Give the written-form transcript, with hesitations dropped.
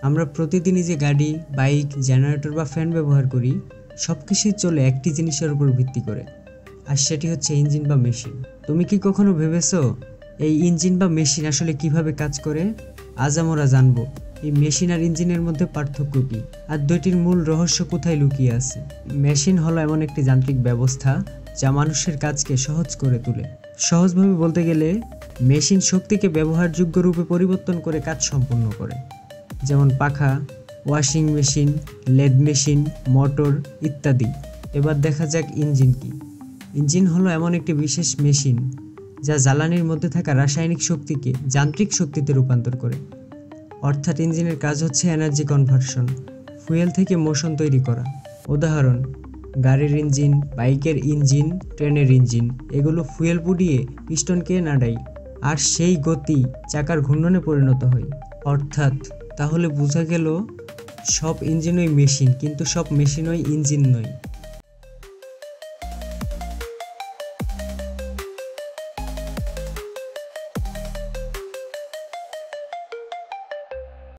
আমরা প্রতিদিনই যে গাড়ি, বাইক, জেনারেটর বা ফ্যান ব্যবহার করি, সব কিছুই চলে একটি জিনিসের উপর ভিত্তি করে, আর সেটি হচ্ছে ইঞ্জিন বা মেশিন। তুমি কি কখনো ভেবেছো এই ইঞ্জিন বা মেশিন আসলে কিভাবে কাজ করে? আজ আমরা জানবো এই মেশিন আর ইঞ্জিনের মধ্যে পার্থক্য কী, আর দুইটির মূল রহস্য কোথায় লুকিয়ে আছে। মেশিন হলো এমন একটি যান্ত্রিক ব্যবস্থা যা মানুষের কাজকে সহজ করে তোলে। সহজভাবে বলতে গেলে মেশিন শক্তিকে ব্যবহারযোগ্য রূপে পরিবর্তন করে কাজ সম্পন্ন করে, যেমন পাখা, washing machine, lathe machine, motor ইত্যাদি। এবার দেখা যাক ইঞ্জিন কি। ইঞ্জিন হলো এমন একটি বিশেষ মেশিন যা জ্বালানির মধ্যে থাকা রাসায়নিক শক্তিকে যান্ত্রিক শক্তিতে রূপান্তর করে। অর্থাৎ ইঞ্জিনের কাজ হচ্ছে এনার্জি কনভার্সন, ফুয়েল থেকে মোশন তৈরি করা। উদাহরণ, গাড়ির ইঞ্জিন, বাইকের ইঞ্জিন, ট্রেনের ইঞ্জিন, এগুলো ফুয়েল পুড়িয়ে পিস্টনকে নাড়ায়, আর সেই গতি চাকার ঘূর্ণনে পরিণত হয়। অর্থাৎ তাহলে বোঝা গেল সব ইঞ্জিনই মেশিন, কিন্তু সব মেশিনই ইঞ্জিন নয়।